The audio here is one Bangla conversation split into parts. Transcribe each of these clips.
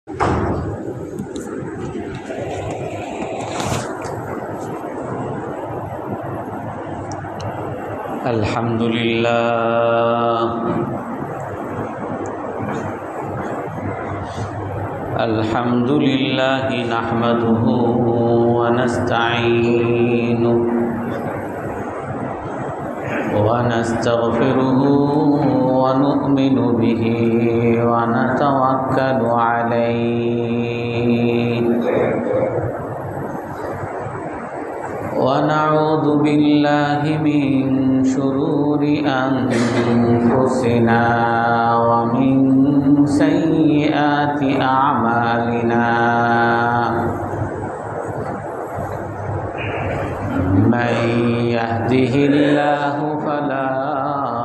الحمد لله نحمده ونستعينه ونستغفره ونؤمن به ونتوكل عليه ونعوذ بالله من شرور أنفسنا ومن سيئات أعمالنا من يهده الله فلا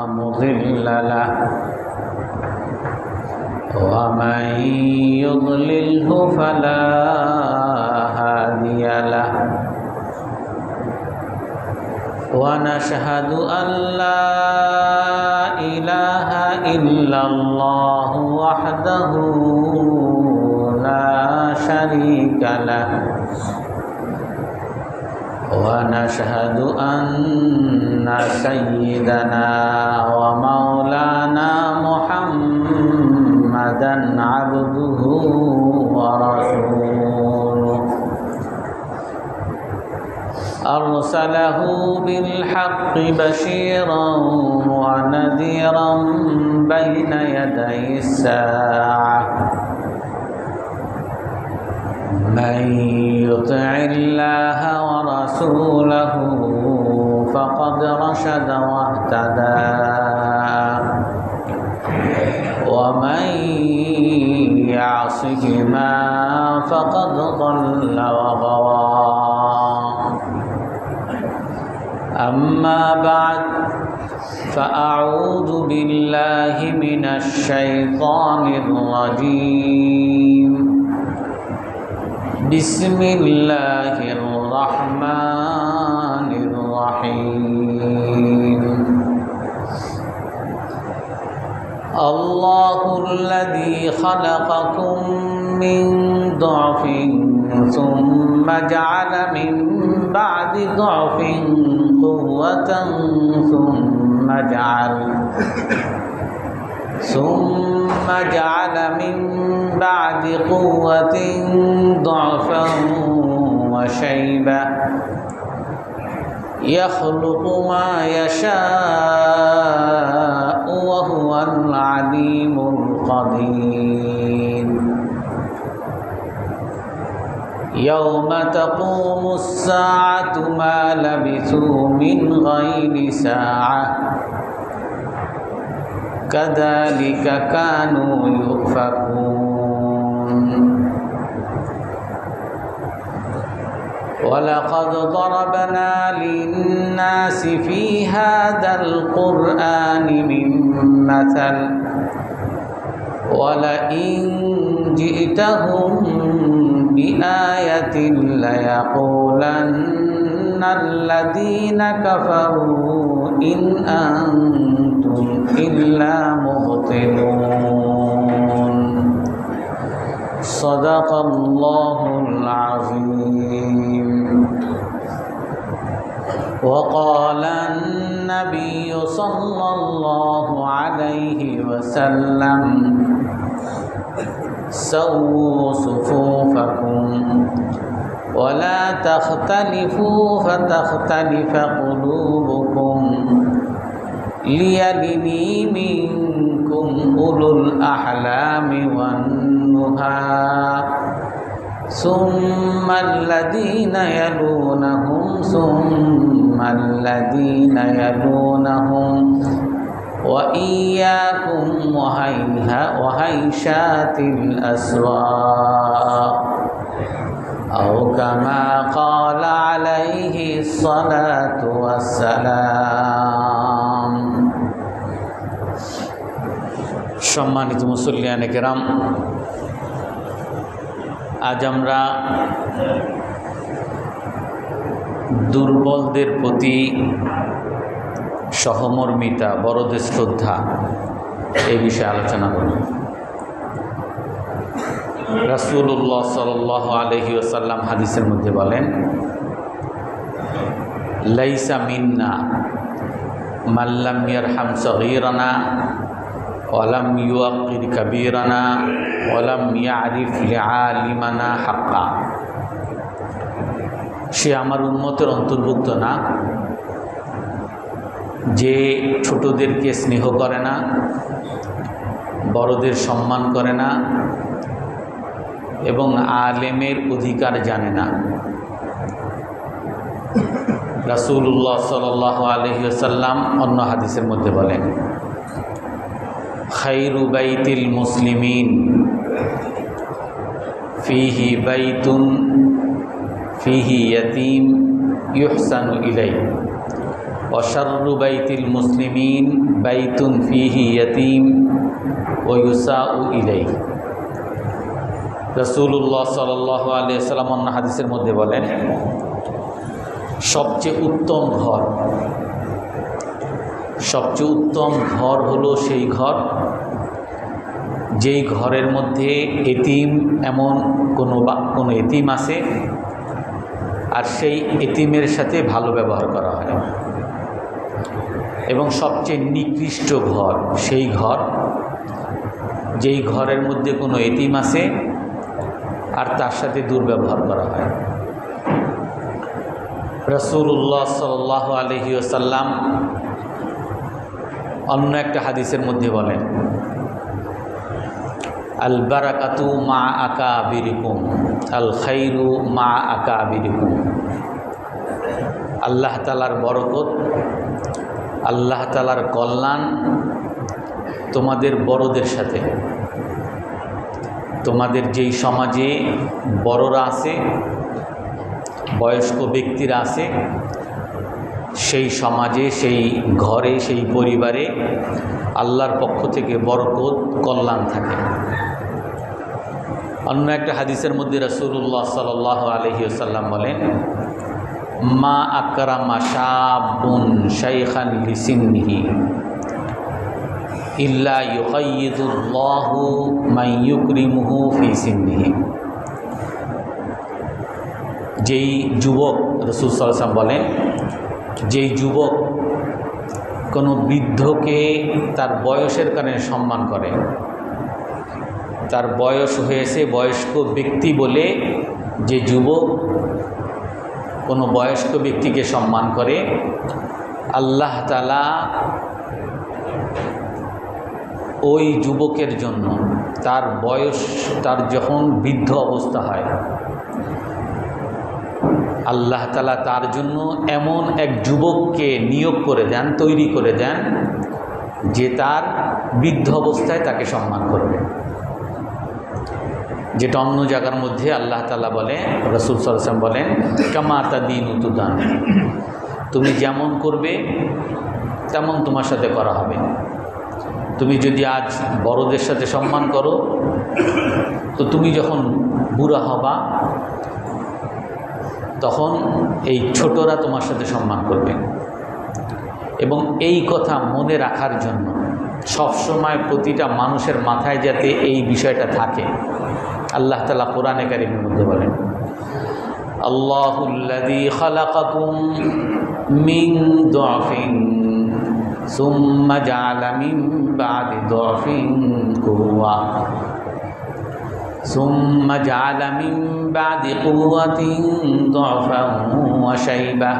مضل له ومن يضلله فلا هادي له ونشهد أن لا إله إلا الله وحده لا شريك له ونشهد أن سيدنا ومولانا محمدا عبده ورسوله أرسله بالحق بشيرا ونذيرا بين يدي الساعة من يطع الله ورسوله فقد رشد واهتدى ومن يعصهما فقد ضل وغوى أما بعد فأعوذ بالله من الشيطان الرجيم بسم الله الرحمن الرحيم الله الذي خلقكم من ضعف ثم جعل من بعد ضعف قوة ثم جعل من بعد قوة ضعفا وشيبة يخلق ما يشاء وهو العليم القدير يوم تقوم الساعة ما لبثوا من غير ساعة كذلك كانوا يؤفكون ولقد ضربنا للناس في هذا القرآن من مثل ولئن جئتهم بآية ليقولن الذين كفروا إن أنتم إلا مبطلون صدق الله العظيم وقال النبي صلى الله عليه وسلم سووا صفوفكم ولا تختلفوا فتختلف قلوبكم ليلني منكم أولو الأحلام والنهى ثم الذين يلونهم ثم الذين يلونهم وإياكم وهيشات الأسواق أو كما قال عليه الصلاة والسلام সম্মানিত মুসল্লিয়ানে কেরাম, আজ আমরা দুর্বলদের প্রতি সহমর্মিতা, বড়দের শ্রদ্ধা এই বিষয়ে আলোচনা করব। রাসূলুল্লাহ সাল্লাল্লাহু আলাইহি ওয়াসাল্লাম হাদিসের মধ্যে বলেন, লাইসা মিন্না মান লাম ইয়ারহাম সগীরানা ওয়া লাম ইউআক্কির কাবীরানা ওয়া লাম ইয়ারিফ লিআলিমানা হাক্কা। সে আমার উম্মতের অন্তর্ভুক্ত না যে ছোটদেরকে স্নেহ করে না, বড়দের সম্মান করে না এবং আলেমের অধিকার জানে না। রাসূলুল্লাহ সাল্লাল্লাহু আলাইহি ওয়াসাল্লাম অন্য হাদিসের মধ্যে বলেন, খায়রু বাইতিল মুসলিমিন ফিহি বাইতুন ফিহি ইয়াতীম ইউহসানু ইলাইহি ওয়া শাররু বাইতিল মুসলিমিন বাইতুন ফিহি ইয়াতীম ওয়া ইউসাউ ইলাইহি। রাসূলুল্লাহ সাল্লাল্লাহু আলাইহি ওয়াসাল্লাম অন্য হাদিসের মধ্যে বলেন, সবচেয়ে উত্তম ঘর হলো সেই ঘর যেই ঘরের মধ্যে এতিম এমন কোনো এতিম আছে আর সেই এতিমের সাথে ভালো ব্যবহার করা হয়। এবং সবচেয়ে নিকৃষ্ট ঘর সেই ঘর যেই ঘরের মধ্যে কোনো এতিম আছে আর তার সাথে দুর্ব্যবহার করা হয়। রাসূলুল্লাহ সাল্লাল্লাহু আলাইহি ওয়াসাল্লাম অন্য একটা হাদিসের মধ্যে বলেন, আল বারাকাতু মা আকাবিরিকুম আল খাইরু মা আকাবিরিকুম। আল্লাহ তাআলার বরকত, আল্লাহ তাআলার কল্যাণ তোমাদের বড়দের সাথে। তোমাদের যেই সমাজে বড়রা আছে, বয়স্ক ব্যক্তিরা আছে, সেই সমাজে, সেই ঘরে, সেই পরিবারে আল্লাহর পক্ষ থেকে বরকত, কল্যাণ থাকে। অন্য একটা হাদিসের মধ্যে রাসূলুল্লাহ সাল্লাল্লাহু আলাইহি ওয়াসাল্লাম বলেন, মা আকরামা শাবুন শাইখান লিসিন্নিহি ইল্লা ইউকাইয়িদুল্লাহু মান ইউকরিমুহু ফি সিন্নিহি। যেই যুবক, রাসূল সাল্লাল্লাহু আলাইহি ওয়াসাল্লাম বলেন, যেই যুবক কোনো বৃদ্ধকে তার বয়সের কারণে সম্মান করে, তার বয়স হয়েছে, বয়স্ক ব্যক্তি বলে যে যুবক কোনো বয়স্ক ব্যক্তিকে সম্মান করে, আল্লাহ তাআলা ওই যুবকের জন্য তার বয়স, তার যখন বৃদ্ধ অবস্থা হয়, আল্লাহ তাআলা তার জন্য এমন এক যুবককে নিয়োগ করে দেন, তৈরি করে দেন, যে তার বৃদ্ধ অবস্থায় তাকে সম্মান করবে। যেটা অন্য জায়গার মধ্যে আল্লাহ তাআলা বলে, রাসূল সাল্লাল্লাহু আলাইহি ওয়াসাল্লাম বলেন, কামা তাদিনু তুদান। তুমি যেমন করবে তেমন তোমার সাথে করা হবে। তুমি যদি আজ বড়দের সাথে সম্মান করো, তো তুমি যখন বুড়া হবা তখন এই ছোটরা তোমার সাথে সম্মান করবে। এবং এই কথা মনে রাখার জন্য সবসময় প্রতিটা মানুষের মাথায় যাতে এই বিষয়টা থাকে, আল্লাহ তাআলা কোরআনে কারীমের মধ্যে বলেন, আল্লাহুল্লাযী খালাকাকুম মিন দুআফিন সুম্মা জাআলা মিন বা'দি দুআফিন কুওয়া সুম্মা জাআলা মিন বা'দি কুওয়াতিন দুআফান ওয়া শাইবা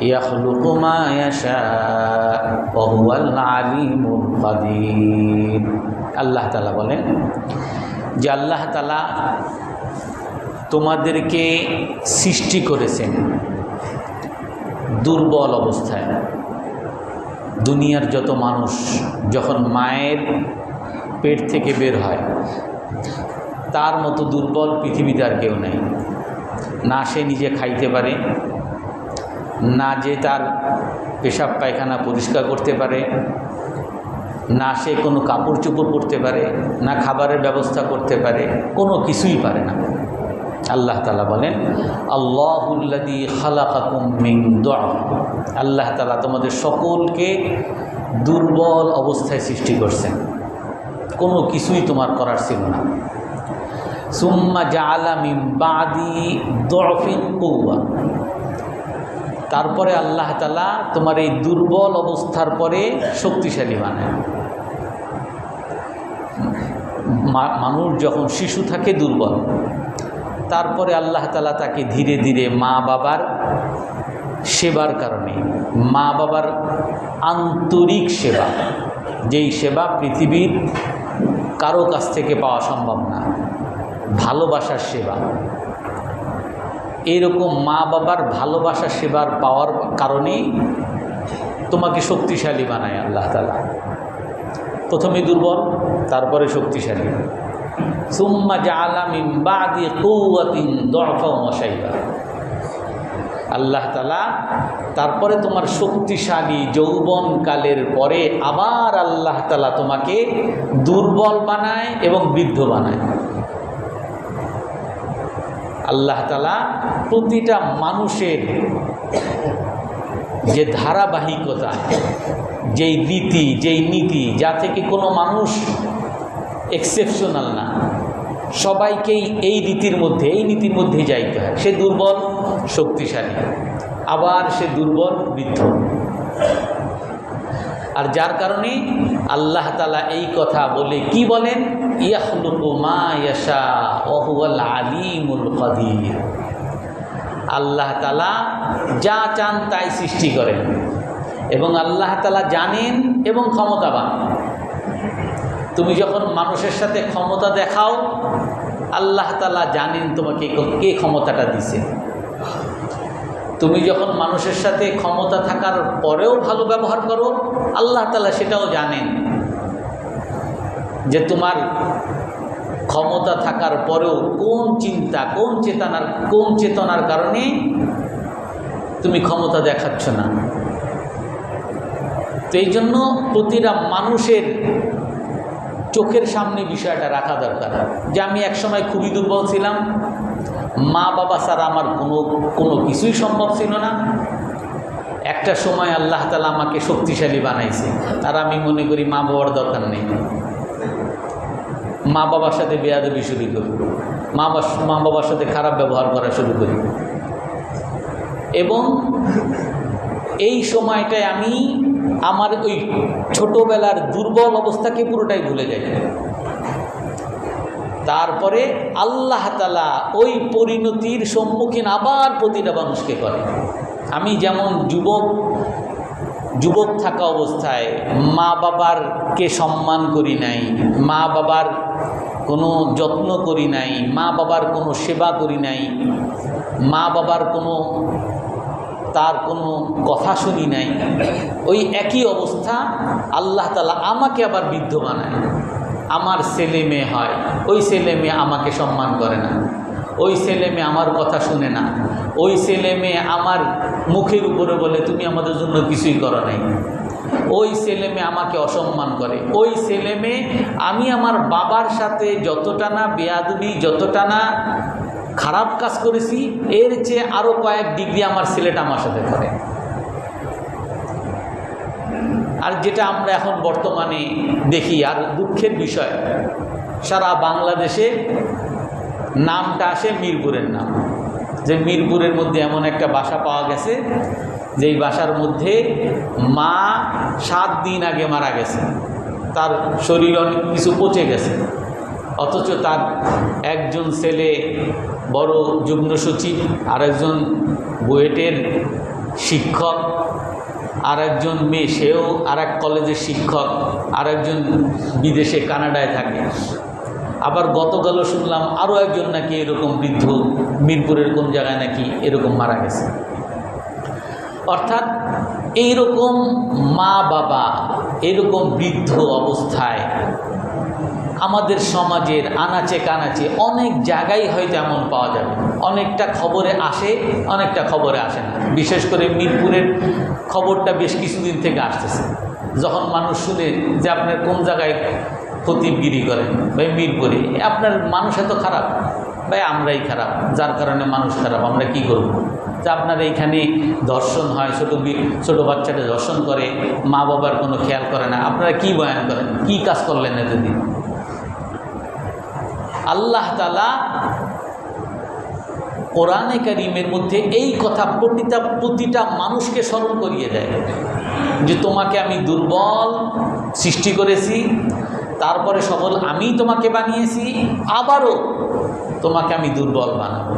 ইয়াখলুকু মা ইয়াশা ওয়া হুয়াল আলিমুল কাদির। আল্লাহ তাআলা বলেন যে আল্লাহ তাআলা তোমাদেরকে সৃষ্টি করেছেন দুর্বল অবস্থায়। দুনিয়ার যত মানুষ যখন মায়ের পেট থেকে বের হয়, তার মতো দুর্বল পৃথিবীতে আর কেউ নেই। না সে নিজে খাইতে পারে, না যে তার পেশাব পায়খানা পরিষ্কার করতে পারে, না সে কোনো কাপড় চোপড় পরতে পারে, না খাবারের ব্যবস্থা করতে পারে, কোনো কিছুই পারে না। আল্লাহ তাআলা বলেন, আল্লাহুল্লাযী খালাকাকুম মিন দুআফ। আল্লাহ তাআলা তোমাদের সকলকে দুর্বল অবস্থায় সৃষ্টি করছেন, কোনো কিছুই তোমার করার ছিল না। সুম্মা জাআলা মিন বাদি দুআফিন কুওয়া, তারপরে আল্লাহ তাআলা তোমার এই দুর্বল অবস্থার পরে শক্তিশালী বানায়। মানুষ যখন শিশু থাকে দুর্বল, তারপরে আল্লাহ তাআলা তাকে ধীরে ধীরে মা বাবার সেবার কারণে, মা বাবার আন্তরিক সেবা, যেই সেবা পৃথিবীর কারো কাছ থেকে পাওয়া সম্ভব না, ভালোবাসার সেবা, এরকম মা বাবার ভালোবাসার সেবার পাওয়ার কারণেই তোমাকে শক্তিশালী বানায় আল্লাহ তাআলা। প্রথমে দুর্বল, তারপরে শক্তিশালী। সুম্মা জাআলা মিন বাদি কুওয়াতিন দুআফা ওয়া শাইবা, আল্লাহ তাআলা তারপরে তোমার শক্তিশালী যৌবনকালের পরে আবার আল্লাহ তাআলা তোমাকে দুর্বল বানায় এবং বৃদ্ধ বানায়। আল্লাহ তাআলা প্রতিটা মানুষের যে ধারাবাহিকতা, যেই রীতি, যেই নীতি, যা থেকে কোনো মানুষ এক্সেপশনাল না, সবাইকেই এই রীতির মধ্যে, এই নীতির মধ্যেই যাইতে হয়। সে দুর্বল, শক্তিশালী, আবার সে দুর্বল, বৃদ্ধ। আর যার কারণে আল্লাহ তাআলা এই কথা বলে কি বলেন, ইয়াখলুকু মা ইয়াশা ওয়া হুয়াল আলিমুল কাদির, আল্লাহ তাআলা যা চান তাই সৃষ্টি করেন এবং আল্লাহ তাআলা জানেন এবং ক্ষমতাবান। তুমি যখন মানুষের সাথে ক্ষমতা দেখাও, আল্লাহ তাআলা জানেন তোমাকে কে ক্ষমতাটা দিছে। তুমি যখন মানুষের সাথে ক্ষমতা থাকার পরেও ভালো ব্যবহার করো, আল্লাহ তাআলা সেটাও জানেন যে তোমার ক্ষমতা থাকার পরেও কোন চিন্তা, কোন চেতনার কারণে তুমি ক্ষমতা দেখাচ্ছ না। তো এই জন্য প্রতিটা মানুষের চোখের সামনে বিষয়টা রাখা দরকার যে আমি একসময় খুবই দুর্বল ছিলাম, মা বাবা ছাড়া আমার কোনো কিছুই সম্ভব ছিল না। একটা সময় আল্লাহ তাআলা আমাকে শক্তিশালী বানাইছে, আর আমি মনে করি মা বাবার দরকার নেই, মা বাবার সাথে বেয়াদবি শুরু করি, মা বাবার সাথে খারাপ ব্যবহার করা শুরু করি, এবং এই সময়টায় আমি আমার ওই ছোটোবেলার দুর্বল অবস্থাকে পুরোটাই ভুলে যাই। তারপরে আল্লাহ তাআলা ওই পরিণতির সম্মুখীন আবার প্রতিটা মানুষকে করে। আমি যেমন যুবক থাকা অবস্থায় মা বাবারকে সম্মান করি নাই, মা বাবার কোনো যত্ন করি নাই, মা বাবার কোনো সেবা করি নাই, মা বাবার তার কোনো কথা শুনি নাই, ওই একই অবস্থা আল্লাহ তাআলা আমাকে আবার বৃদ্ধ বানায়। আমার ছেলে মেয়ে হয়, ওই ছেলে মেয়ে আমাকে সম্মান করে না, ওই ছেলে মেয়ে আমার কথা শুনে না, ওই ছেলে মেয়ে আমার মুখের উপরে বলে তুমি আমাদের জন্য কিছুই করো নাই, ওই ছেলে মেয়ে আমাকে অসম্মান করে, ওই ছেলে মেয়ে আমি আমার বাবার সাথে যতটা না বেয়াদবি, যতটা না খারাপ কাজ করেছি, এর চেয়ে আরও কয়েক ডিগ্রি আমার ছেলেটা আমার সাথে করে। আর যেটা আমরা এখন বর্তমানে দেখি, আর দুঃখের বিষয়, সারা বাংলাদেশে নামটা আসে মিরপুরের নাম, যে মিরপুরের মধ্যে এমন একটা বাসা পাওয়া গেছে যেই বাসার মধ্যে মা 7 দিন আগে মারা গেছে, তার শরীর অনেক কিছু পচে গেছে, অথচ তার একজন ছেলে বড় যুগ্ম সচিব, আরেকজন বুয়েটের শিক্ষক, আরেকজন মেয়ে সেও আরেক কলেজের শিক্ষক, আরেকজন বিদেশে কানাডায় থাকে। আবার গতকালও শুনলাম আরও একজন নাকি এরকম বৃদ্ধ মিরপুরের কোন জায়গায় নাকি এরকম মারা গেছে। অর্থাৎ এইরকম মা বাবা এরকম বৃদ্ধ অবস্থায় আমাদের সমাজের আনাচে কানাচে অনেক জায়গায় হয়তো এমন পাওয়া যাবে। অনেকটা খবরে আসে, অনেকটা খবরে আসে না। বিশেষ করে মিরপুরের খবরটা বেশ কিছুদিন থেকে আসতেছে। যখন মানুষ শুনে যে আপনার কোন জায়গায় খতিবগিরি করেন, ভাই মিরপুরে, আপনার মানুষ এত খারাপ, ভাই আমরাই খারাপ, যার কারণে মানুষ খারাপ, আমরা কি করব? যে আপনার এইখানে ধর্ষণ হয়, ছোটো বাচ্চাটা ধর্ষণ করে, মা বাবার কোনো খেয়াল করে না, আপনারা কি বয়ান করেন, কি কাজ করলেন এতদিন? আল্লাহ তাআলা কোরআনে কারীমের মধ্যে এই কথা প্রতিটা মানুষকে স্মরণ করিয়ে দেয় যে তোমাকে আমি দুর্বল সৃষ্টি করেছি, তারপরে সবল আমি তোমাকে বানিয়েছি, আবারও তোমাকে আমি দুর্বল বানাবো।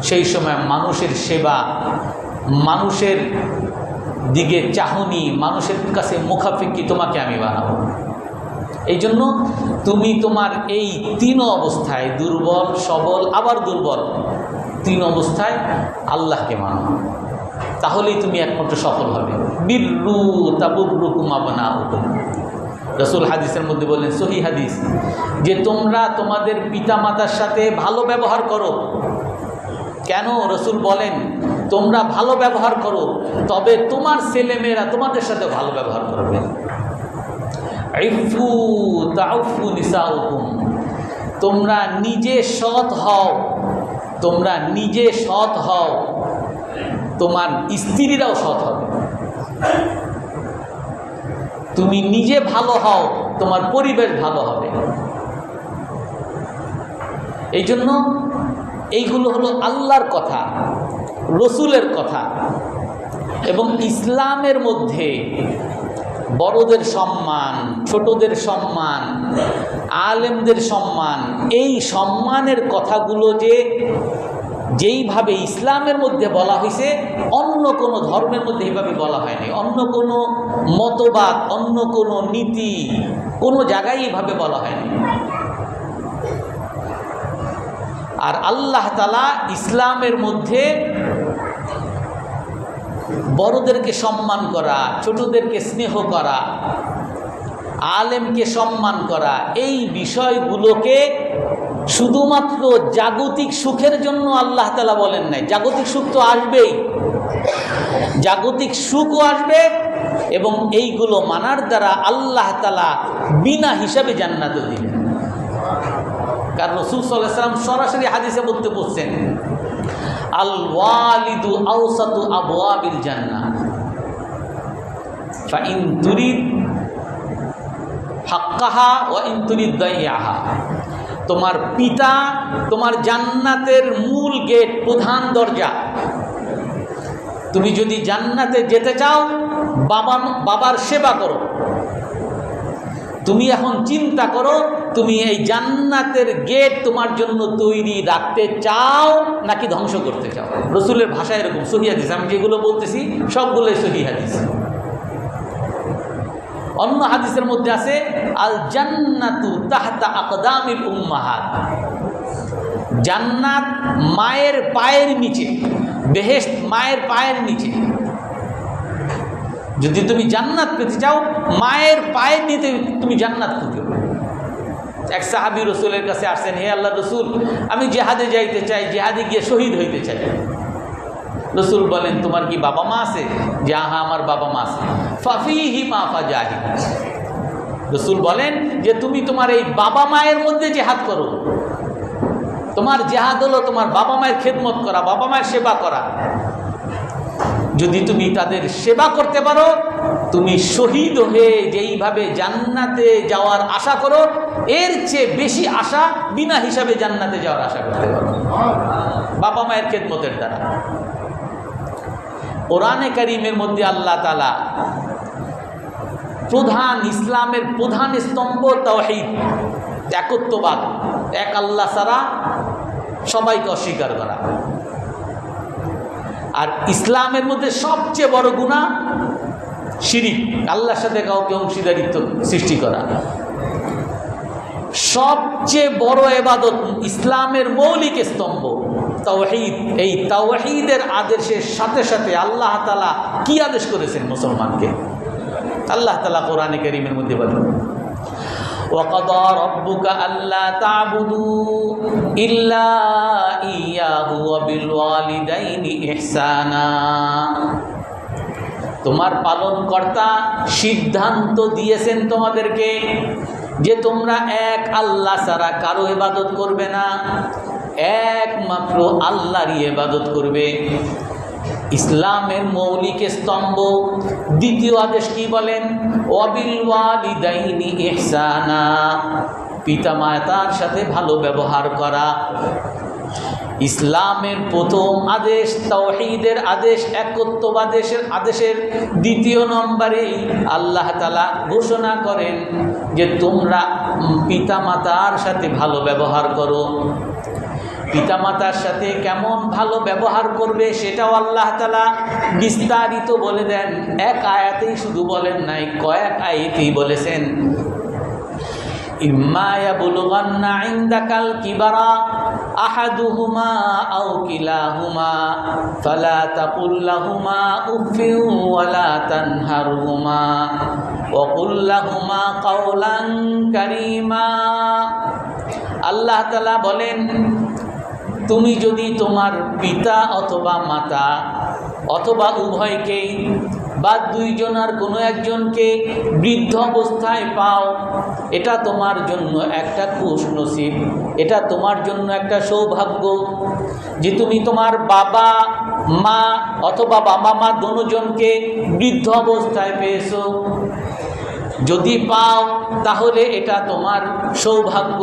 সেই সময় মানুষের সেবা, মানুষের দিকে চাহনি, মানুষের কাছে মুখাফিকি তোমাকে আমি বানাবো। এই জন্য তুমি তোমার এই তিন অবস্থায়, দুর্বল, সবল, আবার দুর্বল, তিন অবস্থায় আল্লাহকে মানো, তাহলেই তুমি একমাত্র সফল হবে। বিররু তাবুররুকুম আবনাউকুম, রাসূল হাদিসের মধ্যে বললেন, সহিহ হাদিস, যে তোমরা তোমাদের পিতামাতার সাথে ভালো ব্যবহার করো। কেন? রাসূল বলেন তোমরা ভালো ব্যবহার করো, তবে তোমার ছেলেমেয়েরা তোমাদের সাথে ভালো ব্যবহার করবে। ইফু তাউফু নিসাউকুম, তোমরা নিজে সৎ হও, তোমরা নিজে সৎ হও, তোমার স্ত্রীরাও সৎ হবে। তুমি নিজে ভালো হও, তোমার পরিবেশ ভালো হবে। এই জন্য এইগুলো হলো আল্লাহর কথা, রসুলের কথা। এবং ইসলামের মধ্যে বড়দের সম্মান, ছোটদের সম্মান, আলেমদের সম্মান, এই সম্মানের কথাগুলো যে যেইভাবে ইসলামের মধ্যে বলা হয়েছে, অন্য কোনো ধর্মের মধ্যে এইভাবে বলা হয়নি। অন্য কোনো মতবাদ, অন্য কোনো নীতি, কোনো জায়গায় এইভাবে বলা হয়নি। আর আল্লাহ তাআলা ইসলামের মধ্যে বড়দেরকে সম্মান করা, ছোটদেরকে স্নেহ করা, আলেমকে সম্মান করা, এই বিষয়গুলোকে শুধুমাত্র জাগতিক সুখের জন্য আল্লাহ তাআলা বলেন নাই। জাগতিক সুখ তো আসবেই, জাগতিক সুখও আসবে, এবং এইগুলো মানার দ্বারা আল্লাহ তাআলা বিনা হিসাবে জান্নাতও দিবেন। কারণ রাসূল সাল্লাল্লাহু আলাইহি ওয়াসাল্লাম সরাসরি হাদিসে বলতে বলছেন, আল ওয়ালিদু আওসাতু আবওয়াবিল জান্নাহ ফাইন তুরিদ হাক্কাহা ওয়া ইন তুরিদ দাইয়াহা। তোমার পিতা তোমার জান্নাতের মূল গেট, প্রধান দরজা। তুমি যদি জান্নাতে যেতে চাও, বাবার সেবা করো। তুমি এখন চিন্তা করো, তুমি এই জান্নাতের গেট তোমার জন্য তৈরি রাখতে চাও নাকি ধ্বংস করতে চাও। রসুলের ভাষা এরকম, সহিহ হাদিস, আমি যেগুলো বলতেছি সবগুলোই সহিহ হাদিস। অন্য হাদিসের মধ্যে আছে আল জান্নাতু তাহতা আকদামিল উম্মাহাত, জান্নাত মায়ের পায়ের নিচে, বেহেশত মায়ের পায়ের নিচে। যদি তুমি জান্নাত পেতে চাও, মায়ের পায়ের নিচে তুমি জান্নাত খুঁজো। এক সাহাবী রসুলের কাছে আসছেন, হে আল্লাহ রসুল, আমি জেহাদে যাইতে চাই, জেহাদে গিয়ে শহীদ হইতে চাই। রসুল বলেন, তোমার কি বাবা মা আছে? যে হ্যাঁ, আমার বাবা মা আছে। ফাফিহি মা ফাজাহিদ, রসুল বলেন যে তুমি তোমার এই বাবা মায়ের মধ্যে জেহাদ করো। তোমার জেহাদ হলো তোমার বাবা মায়ের খেদমত করা, বাবা মায়ের সেবা করা। যদি তুমি তাদের সেবা করতে পারো, তুমি শহীদ হয়ে যেইভাবে জান্নাতে যাওয়ার আশা করো, এর চেয়ে বেশি আশা বিনা হিসাবে জান্নাতে যাওয়ার আশা করতে পারো বাবা মায়ের খেদমতের দ্বারা। কোরআনে কারীমের মধ্যে আল্লাহ তাআলা প্রধান, ইসলামের প্রধান স্তম্ভ তাওহীদ, একত্ববাদ, এক আল্লাহ ছাড়া সবাইকে অস্বীকার করা। আর ইসলামের মধ্যে সবচেয়ে বড় গুনাহ শিরিক, আল্লাহর সাথে কাউকে অংশীদারিত্ব সৃষ্টি করা। সবচেয়ে বড় ইবাদত, ইসলামের মৌলিক স্তম্ভ তাওহীদ। এই তাওহীদের আদেশের সাথে সাথে আল্লাহ তাআলা কি আদেশ করেছেন মুসলমানকে? আল্লাহ তাআলা কোরআনে কারীমের মধ্যে বলেন, وَقَضَى رَبُّكَ أَلَّا تَعْبُدُوا إِلَّا إِيَّاهُ وَبِالْوَالِدَيْنِ إِحْسَانًا। তোমার পালনকর্তা সিদ্ধান্ত দিয়েছেন তোমাদেরকে যে তোমরা এক আল্লাহ ছাড়া কারো ইবাদত করবে না, একমাত্র আল্লাহরই ইবাদত করবে। ইসলামের মৌলিক স্তম্ভ। দ্বিতীয় আদেশ কি বলেন? ওয়াবিল ওয়ালিদাইনি ইহসানা, পিতামাতার সাথে ভালো ব্যবহার করা। ইসলামের প্রথম আদেশ তাওহীদের আদেশ, একত্ববাদের আদেশের দ্বিতীয় নম্বরেই আল্লাহ তাআলা ঘোষণা করেন যে তোমরা পিতামাতার সাথে ভালো ব্যবহার করো। পিতামাতার সাথে কেমন ভালো ব্যবহার করবে সেটাও আল্লাহ তাআলা বিস্তারিত বলে দেন। এক আয়াতেই শুধু বলেন নাই, কয়েক আয়াতেই বলেছেন। ইম্মা ইয়াবলুগান্না ইনদাকাল কিবারা আহাদুহুমা আও কিলাহুমা ফালা তাকুল লাহুমা উফফিন ওয়ালা তানহারহুমা ওয়া কুল লাহুমা কাওলান কারীমা। আল্লাহ তাআলা বলেন, তুমি যদি তোমার পিতা অথবা মাতা অথবা উভয়কেই বা দুইজনের কোনো একজনকে বৃদ্ধ অবস্থায় পাও, এটা তোমার জন্য একটা খুশনসিব, এটা তোমার জন্য একটা সৌভাগ্য যে তুমি তোমার বাবা মা অথবা বাবা মা দুজনকে বৃদ্ধ অবস্থায় পেয়েছো। যদি পাও তাহলে এটা তোমার সৌভাগ্য।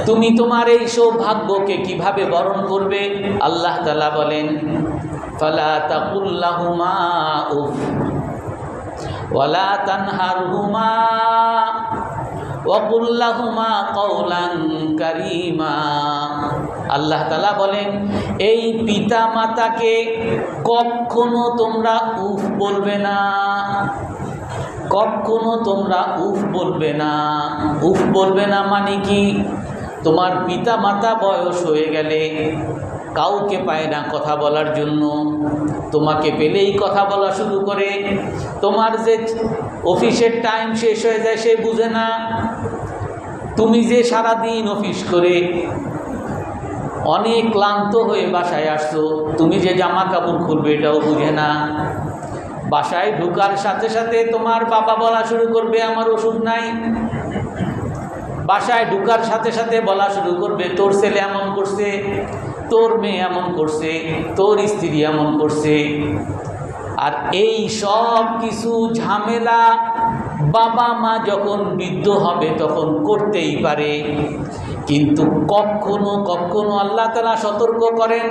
তুমি তোমার এই সৌভাগ্যকে কিভাবে বরণ করবে? আল্লাহ তাআলা বলেন, ফালা তাকুল লাহুমা উফ ওয়ালা তানহারহুমা ওয়া কুল লাহুমা কাওলান কারীমা। আল্লাহ তাআলা বলেন, এই পিতা মাতাকে কখনো তোমরা উফ বলবে না, কখনো তোমরা উফ বলবে না। উফ বলবে না মানে কি? তোমার পিতা মাতা বয়স হয়ে গেলে কাউকে পায় না কথা বলার জন্য, তোমাকে পেলেই কথা বলা শুরু করে। তোমার যে অফিসের টাইম শেষ হয়ে যায় সে বুঝে না। তুমি যে সারাদিন অফিস করে অনেক ক্লান্ত হয়ে বাসায় আসছো, তুমি যে জামা কাপড় খুলবে এটাও বুঝে না। বাসায় ঢোকার সাথে সাথে তোমার বাবা বলা শুরু করবে আমার ওষুধ নাই। বাসায় ঢোকার সাথে সাথে বলা শুরু করবে তোর ছেলে এমন করছে, তোর মেয়ে এমন করছে, তোর স্ত্রী এমন করছে। আর এই সব কিছু ঝামেলা বাবা মা যখন বৃদ্ধ হবে তখন করতেই পারে, কিন্তু কখনো কখনো আল্লাহ তাআলা সতর্ক করেন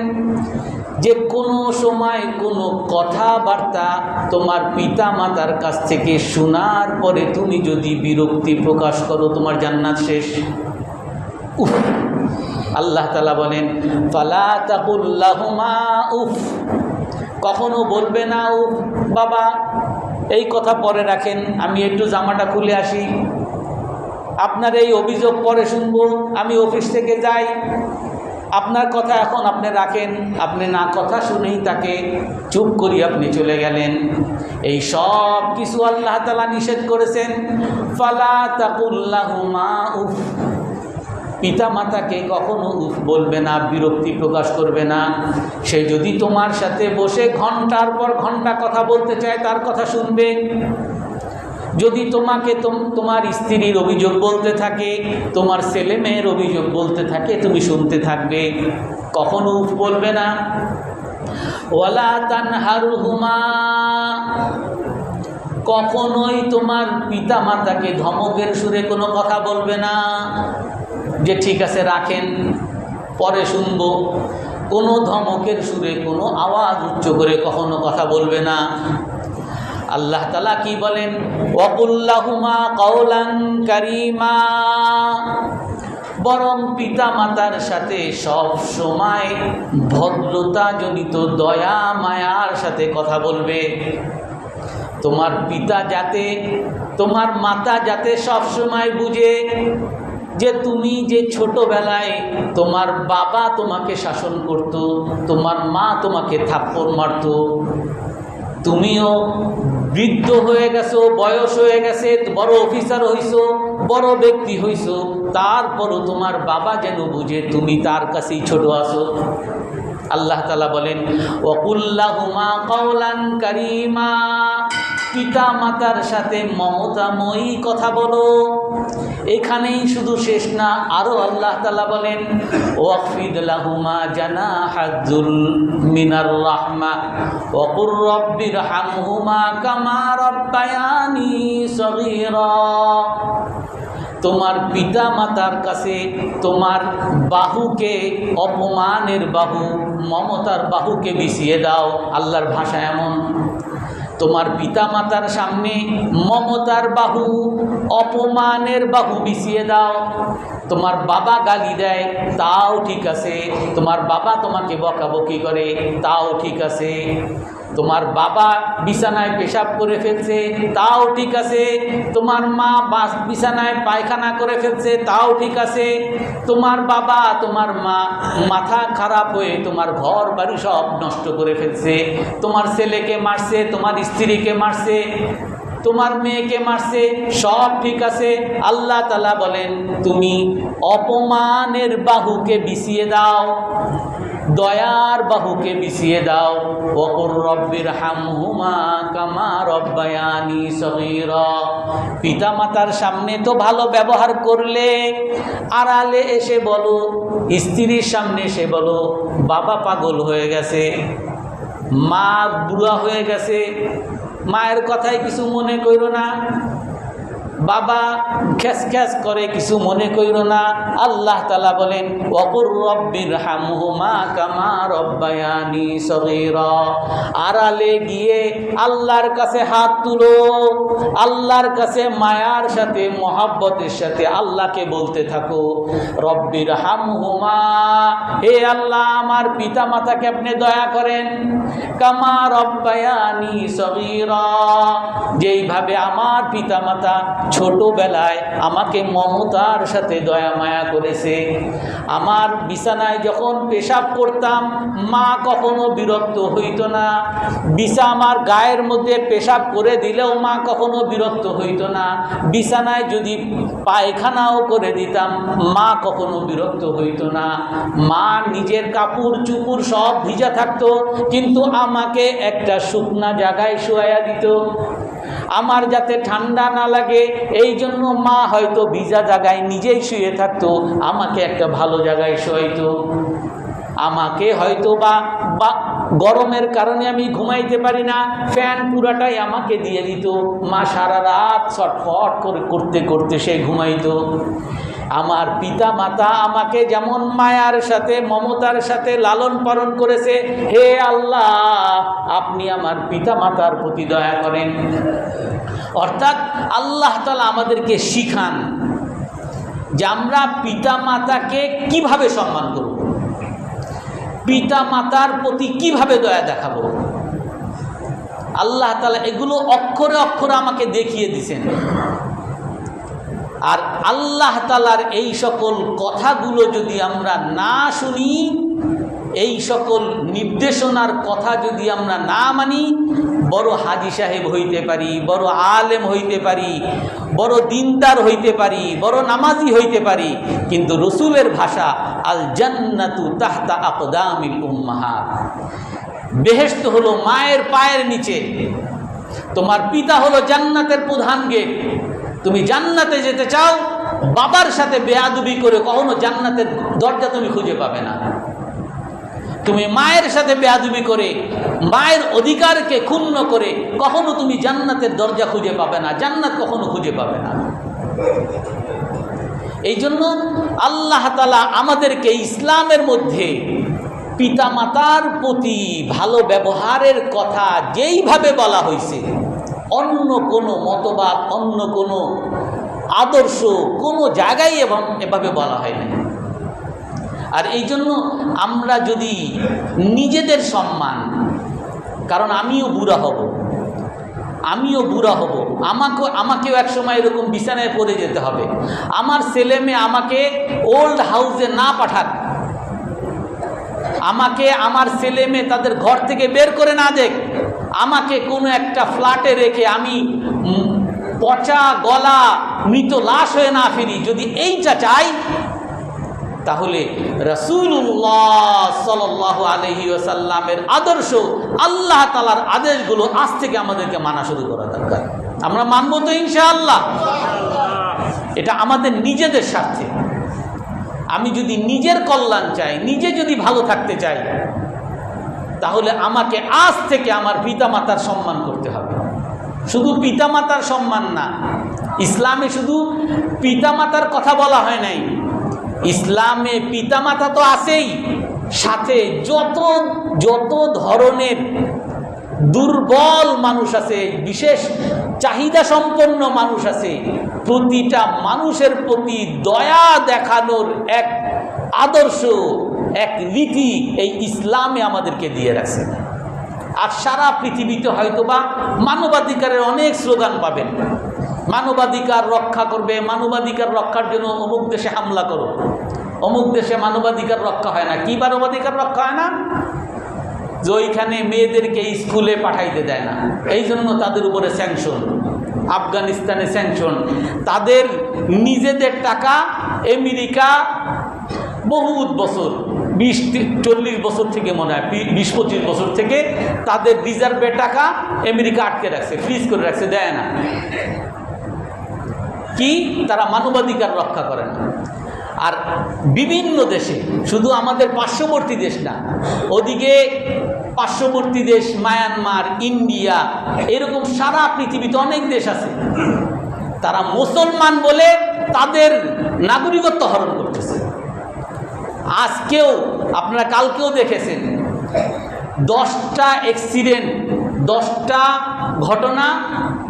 যে কোনো সময় কোনো কথাবার্তা তোমার পিতা মাতার কাছ থেকে শোনার পরে তুমি যদি বিরক্তি প্রকাশ করো, তোমার জান্নাত শেষ। উফ, আল্লাহ তাআলা বলেন, ফালা তাকুল লাহুমা উফ, কখনো বলবে না উফ বাবা। এই কথা পরে রাখেন, আমি একটু জামাটা খুলে আসি, আপনার এই অভিযোগ পরে শুনবো, আমি অফিস থেকে যাই, আপনার কথা এখন আপনি রাখেন। আপনি না কথা শুনেই তাকে চুপ করি আপনি চলে গেলেন। এই সব কিছু আল্লাহ তাআলা নিষেধ করেছেন। ফালা তাকুল লাহুমা উফ, পিতা মাতাকে কখনো উফ বলবে না, বিরক্তি প্রকাশ করবে না। সে যদি তোমার সাথে বসে ঘন্টার পর ঘন্টা কথা বলতে চায় তার কথা শুনবে। যদি তোমাকে তোমার স্ত্রীর অভিযোগ বলতে থাকে, তোমার ছেলে মেয়ের অভিযোগ বলতে থাকে, তুমি শুনতে থাকবে, কখনো উফ বলবে না। ওয়ালা তানহারহুমা, কখনোই তোমার পিতা মাতাকে ধমকের সুরে কোনো কথা বলবে না যে ঠিক আছে রাখেন পরে শুনবো। কোনো ধমকের সুরে কোনো আওয়াজ উচ্চ করে কখনো কথা বলবে না। আল্লাহ তাআলা কি বলেন, ওয়াকুল লাহুমা কাওলান কারীমা, বরং পিতা মাতার সাথে সব সময় ভদ্রতা জনিত দয়া মায়ার সাথে কথা বলবে। তোমার পিতা যাতে, তোমার মাতা যাতে সব সময় বুঝে যে তুমি যে ছোটবেলায় তোমার বাবা তোমাকে শাসন করত, তোমার মা তোমাকে থাপ্পড় মারত, তুমিও বৃদ্ধ হয়ে গেছো, বয়স হয়ে গেছে, বড় অফিসার হইছো, বড় ব্যক্তি হইছো, তারপরও তোমার বাবা যেন বুঝে তুমি তার কাছেই ছোট আছো। আল্লাহ তাআলা বলেন, ওয়াকুল লাহুমা কাওলান কারীমা, পিতা মাতার সাথে মমতাময়ী কথা বলো। এখানেই শুধু শেষ না, আরো আল্লাহ তাআলা বলেন, ওয়াকফিদ লাহুমা জানাহাযুল মিনার রাহমা ওয়া কুর রব্বিরহামহুমা কামা রাব্বায়ানি সগীরা। তোমার পিতা মাতার কাছে তোমার বাহুকে অপমানের বাহু, মমতার বাহুকে বিছিয়ে দাও। আল্লাহর ভাষা এমন। তোমার পিতা মাতার সামনে মমতার বাহু, অপমানের বাহু বিছিয়ে দাও। তোমার বাবা গালি দেয়, তাও ঠিক আছে। তোমার বাবা তোমাকে বকাবকি করে, তাও ঠিক আছে। তোমার বাবা বিছানায় পেশাব করে ফেলছে, তাও ঠিক আছে। তোমার মা বিছানায় পায়খানা করে ফেলছে, তাও ঠিক আছে। তোমার বাবা তোমার মা মাথা খারাপ হয়ে তোমার ঘর বাড়ি সব নষ্ট করে ফেলছে। তোমার ছেলেকে মারছে, তোমার স্ত্রীকে মারছে, তোমার মেয়েকে মারছে, সব ঠিক আছে। আল্লাহ তাআলা বলেন তুমি অপমানের বাহুকে বিছিয়ে দাও, দয়ার বাহুকে বিছিয়ে দাও। ওকুর রব্বির হামহুমা কামা রব্বায়ানি সগীরা। পিতা মাতার সামনে তো ভালো ব্যবহার করলে, আড়ালে এসে বলো, স্ত্রীর সামনে এসে বলো বাবা পাগল হয়ে গেছে, মা বুড়া হয়ে গেছে, মায়ের কথায় কিছু মনে কইরো না, বাবা খ্যাস খ্যাস করে, কিছু মনে কইরো না। আল্লাহ তাআলা বলেন ওয়াকুর রব্বির হামহুমা কামা রব্বায়ানি সগীরা। আড়ালে গিয়ে আল্লাহর কাছে হাত তুলো, আল্লাহর কাছে মায়ার সাথে মহব্বতের সাথে আল্লাহকে বলতে থাকো রব্বির হামহুমা, হে আল্লাহ আমার পিতা মাতাকে আপনি দয়া করেন, কামা রব্বায়ানি সগীরা, যেইভাবে আমার পিতা মাতা ছোটবেলায় আমাকে মমতার সাথে দয়া মায়া করেছে। আমার বিছানায় যখন পেশাব করতাম মা কখনো বিরক্ত হইত না, আমার গায়ের মধ্যে পেশাব করে দিলেও মা কখনো বিরক্ত হইত না, বিছানায় যদি পায়খানাও করে দিতাম মা কখনো বিরক্ত হইত না। মা নিজের কাপড় চুপড় সব ভিজা থাকতো, কিন্তু আমাকে একটা শুকনা জায়গায় শোয়াইয়া দিত, আমার যাতে ঠান্ডা না লাগে এই জন্য মা হয়তো ভিজা জায়গায় নিজেই শুয়ে থাকতো, আমাকে একটা ভালো জায়গায় শোয়াইতো। আমাকে হয়তো বা গরমের কারণে আমি ঘুমাইতে পারি না, ফ্যান পুরাটাই আমাকে দিয়ে দিত, মা সারা রাত ছটফট করে করতে করতে সে ঘুমাইতো। আমার পিতা মাতা আমাকে যেমন মায়ার সাথে মমতার সাথে লালন পালন করেছে, হে আল্লাহ আপনি আমার পিতা মাতার প্রতি দয়া করেন। অর্থাৎ আল্লাহ তাআলা আমাদেরকে শিখান যে আমরা পিতা মাতাকে কিভাবে সম্মান করব, পিতা মাতার প্রতি কিভাবে দয়া দেখাবো। আল্লাহ তাআলা এগুলো অক্ষরে অক্ষরে আমাকে দেখিয়ে দিয়েছেন। আর আল্লাহ তাআলার এই সকল কথাগুলো যদি আমরা না শুনি, এই সকল নির্দেশনার কথা যদি আমরা না মানি, বড় হাজী সাহেব হইতে পারি, বড় আলেম হইতে পারি, বড় দিনদার হইতে পারি, বড় নামাজি হইতে পারি, কিন্তু রসুলের ভাষা আল জান্নাতু তাহতা আকদামিল উম্মাহাত, বেহেশত হলো মায়ের পায়ের নিচে। তোমার পিতা হলো জান্নাতের প্রধান গেট। তুমি জান্নাতে যেতে চাও, বাবার সাথে বেয়াদবি করে কখনো জান্নাতের দরজা তুমি খুঁজে পাবে না। তুমি মায়ের সাথে বেয়াদবি করে, মায়ের অধিকারকে ক্ষুণ্ণ করে কখনো তুমি জান্নাতের দরজা খুঁজে পাবে না, জান্নাত কখনো খুঁজে পাবে না। এই জন্য আল্লাহ তাআলা আমাদেরকে ইসলামের মধ্যে পিতা মাতার প্রতি ভালো ব্যবহারের কথা যেইভাবে বলা হয়েছে, অন্য কোনো মতবাদ, অন্য কোনো আদর্শ কোনো জায়গায় এবং এভাবে বলা হয়নি। আর এই জন্য আমরা যদি নিজেদের সম্মান, কারণ আমিও বুড়া হব, আমাকেও এক সময় এরকম বিছানায় পড়ে যেতে হবে। আমার ছেলে মেয়ে আমাকে ওল্ড হাউসে না পাঠাক, আমাকে আমার ছেলে মেয়ে তাদের ঘর থেকে বের করে না দেখ, আমাকে কোনো একটা ফ্ল্যাটে রেখে আমি পচা গলা মৃত লাশ হয়ে না ফিরি, যদি এইটা চাই, তাহলে রাসূলুল্লাহ সাল্লাল্লাহু আলাইহি ওয়াসাল্লামের আদর্শ, আল্লাহ তাআলার আদেশগুলো আজ থেকে আমাদেরকে মানা শুরু করা দরকার। আমরা মানব তো ইনশাআল্লাহ। এটা আমাদের নিজেদের স্বার্থে। আমি যদি নিজের কল্যাণ চাই, নিজে যদি ভালো থাকতে চাই, তাহলে আমাকে আজ থেকে আমার পিতামাতার সম্মান করতে হবে। শুধু পিতামাতার সম্মান না, ইসলামে শুধু পিতামাতার কথা বলা হয় নাই, ইসলামে পিতামাতা তো আছেই, সাথে যত যত ধরনের দুর্বল মানুষ আছে, বিশেষ চাহিদা সম্পন্ন মানুষ আছে, প্রতিটা মানুষের প্রতি দয়া দেখানোর এক আদর্শ, এক রীতি এই ইসলামে আমাদেরকে দিয়ে রাখছে। আর সারা পৃথিবীতে হয়তোবা মানবাধিকারের অনেক স্লোগান পাবেন, মানবাধিকার রক্ষা করবে, মানবাধিকার রক্ষার জন্য অমুক দেশে হামলা করো, অমুক দেশে মানবাধিকার রক্ষা হয় না। কি মানবাধিকার রক্ষা হয় না? যে ওইখানে মেয়েদেরকে স্কুলে পাঠাইতে দেয় না, এই জন্য তাদের উপরে স্যাংশন, আফগানিস্তানে স্যাংশন। তাদের নিজেদের টাকা আমেরিকা বহুত বছর, 20-40 বছর থেকে মনে হয় 20-25 বছর থেকে তাদের রিজার্ভের টাকা আমেরিকা আটকে রাখছে, ফ্রিজ করে রাখছে, দেয় না। কি? তারা মানবাধিকার রক্ষা করে না। আর বিভিন্ন দেশে, শুধু আমাদের পার্শ্ববর্তী দেশ না, ওদিকে পার্শ্ববর্তী দেশ মায়ানমার, ইন্ডিয়া, এরকম সারা পৃথিবীতে অনেক দেশ আছে, তারা মুসলমান বলে তাদের নাগরিকত্ব হরণ করতেছে। আজকেও আপনারা কালকেও দেখেছেন 10টা অ্যাক্সিডেন্ট, 10টা ঘটনা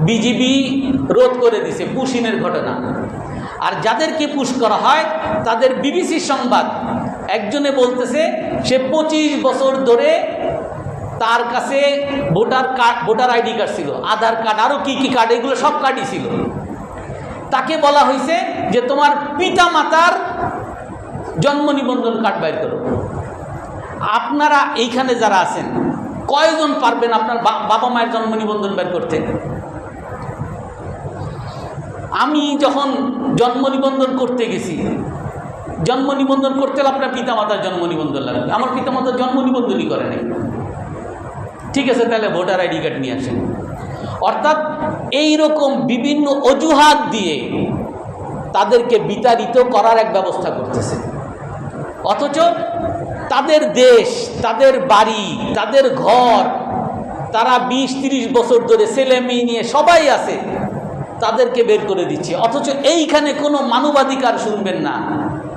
বিজিবি রোধ করে দিছে, পুশিনের ঘটনা। আর যাদেরকে পুশ করা হয় তাদের বিবিসি সংবাদ একজনে বলতেছে সে 25 বছর ধরে তার কাছে ভোটার আইডি কার্ড ছিল, আধার কার্ড, আরও কি কি কার্ড, এগুলো সব কার্ডই ছিল। তাকে বলা হয়েছে যে তোমার পিতা মাতার জন্ম নিবন্ধন কার্ড বাইর করো। আপনারা এইখানে যারা আছেন কয়জন পারবেন আপনার বাবা মায়ের জন্ম নিবন্ধন বের করতে? আমি যখন জন্ম নিবন্ধন করতে গেছি, জন্ম নিবন্ধন করতে হলে আপনার পিতামাতার জন্ম নিবন্ধন লাগবে, আমার পিতামাতার জন্ম নিবন্ধনই করে নাই। ঠিক আছে, তাহলে ভোটার আইডি কার্ড নিয়ে আসেন। অর্থাৎ এইরকম বিভিন্ন অজুহাত দিয়ে তাদেরকে বিতাড়িত করার এক ব্যবস্থা করতেছে, অথচ তাদের দেশ, তাদের বাড়ি, তাদের ঘর, তারা 20-30 বছর ধরে ছেলে মেয়ে নিয়ে সবাই আছে, তাদেরকে বের করে দিচ্ছে। অথচ এইখানে কোনো মানবাধিকার শুনবেন না।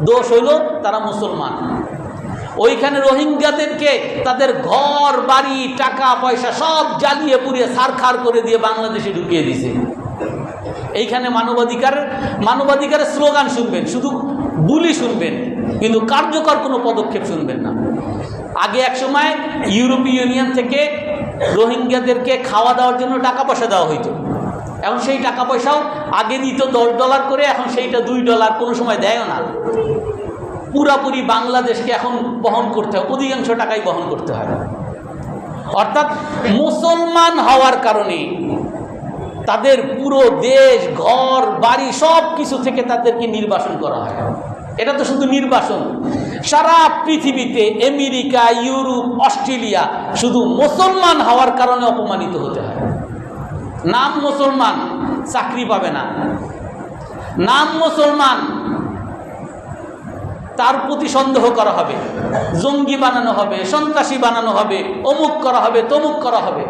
দোষ হইল তারা মুসলমান। ওইখানে রোহিঙ্গাদেরকে তাদের ঘর বাড়ি টাকা পয়সা সব জ্বালিয়ে পুড়িয়ে ছারখার করে দিয়ে বাংলাদেশে ঢুকিয়ে দিছে। এইখানে মানবাধিকারের স্লোগান শুনবেন, শুধু বুলি শুনবেন, কিন্তু কার্যকর কোনো পদক্ষেপ শুনবেন না। আগে এক সময় ইউরোপীয় ইউনিয়ন থেকে রোহিঙ্গাদেরকে খাওয়া দাওয়ার জন্য টাকা পয়সা দেওয়া হইতো, এখন সেই টাকা পয়সাও আগে দিত $10 করে, এখন সেইটা $2, কোনো সময় দেয়ও না। পুরাপুরি বাংলাদেশকে এখন বহন করতে হয়, অধিকাংশ টাকাই বহন করতে হয়। অর্থাৎ মুসলমান হওয়ার কারণে তাদের পুরো দেশ, ঘর বাড়ি সব কিছু থেকে তাদেরকে নির্বাসন করা হয়। এটা তো শুধু নির্বাসন, সারা পৃথিবীতে আমেরিকা, ইউরোপ, অস্ট্রেলিয়া শুধু মুসলমান হওয়ার কারণে অপমানিত হতে হয়। নাম মুসলমান, চাকরি পাবে না। নাম মুসলমান, তার প্রতি সন্দেহ করা হবে, জঙ্গি বানানো হবে, সন্ত্রাসী বানানো হবে, অমুক করা হবে, তমুক করা হবে।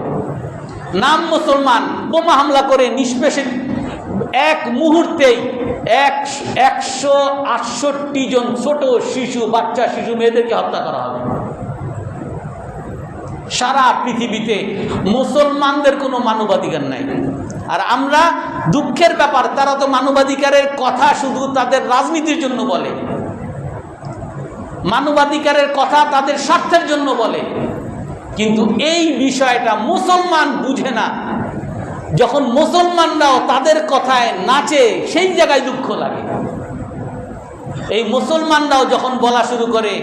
নাম মুসলমান, বোমা হামলা করে নিষ্পেষিত এক মুহূর্তেই 168 জন ছোট শিশু, বাচ্চা শিশু মেয়েদেরকে হত্যা করা হবে। সারা পৃথিবীতে মুসলমানদের কোনো মানবাধিকার নাই। আর আমরা, দুঃখের ব্যাপার, তারা তো মানবাধিকারের কথা শুধু তাদের রাজনীতির জন্য বলে, মানবাধিকারের কথা তাদের স্বার্থের জন্য বলে, কিন্তু এই বিষয়টা মুসলমান বুঝে না। যখন মুসলমানরাও তাদের কথায় নাচে, সেই জায়গায় দুঃখ লাগে। এই মুসলমানরাও যখন বলা শুরু করে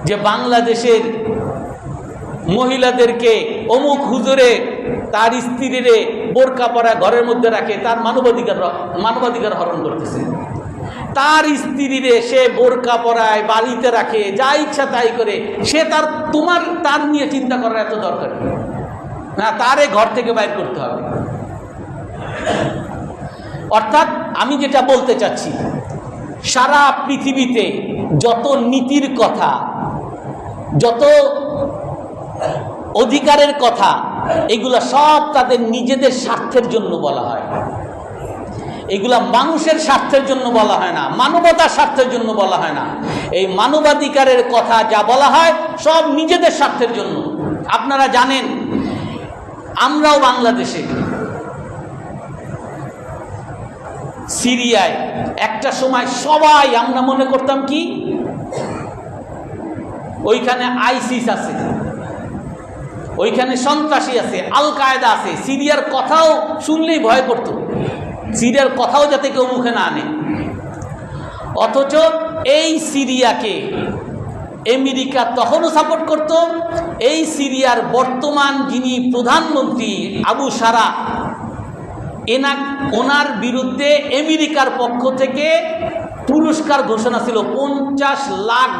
যে বাংলাদেশের মহিলাদেরকে অমুক হুজুরে তার স্ত্রীরে বোরকা পরা ঘরের মধ্যে রাখে, তার মানবাধিকার হরণ করতেছে। তার স্ত্রীরে সে বোরকা পরায়, বাড়িতে রাখে, যা ইচ্ছা তাই করে, সে তার নিয়ে চিন্তা করার এত দরকার না, তারে ঘর থেকে বাইর করতে হবে। অর্থাৎ আমি যেটা বলতে চাচ্ছি, সারা পৃথিবীতে যত নীতির কথা, যত অধিকারের কথা, এগুলো সব তাদের নিজেদের স্বার্থের জন্য বলা হয়। এগুলা মানুষের স্বার্থের জন্য বলা হয় না, মানবতার স্বার্থের জন্য বলা হয় না। এই মানবাধিকারের কথা যা বলা হয় সব নিজেদের স্বার্থের জন্য। আপনারা জানেন, আমরাও বাংলাদেশে সিরিয়ায় একটা সময় সবাই আমরা মনে করতাম কি ওইখানে আইসিস আছে, ওইখানে সন্ত্রাসী আছে, আল কায়দা আছে। সিরিয়ার কথাও শুনলেই ভয় করত, সিরিয়ার কথাও যাতে কেউ মুখে না আনে। অথচ এই সিরিয়াকে আমেরিকা তখনও সাপোর্ট করত। এই সিরিয়ার বর্তমান যিনি প্রধানমন্ত্রী আবু সারা, ওনার বিরুদ্ধে আমেরিকার পক্ষ থেকে পুরস্কার ঘোষণা ছিল, $50 লাখ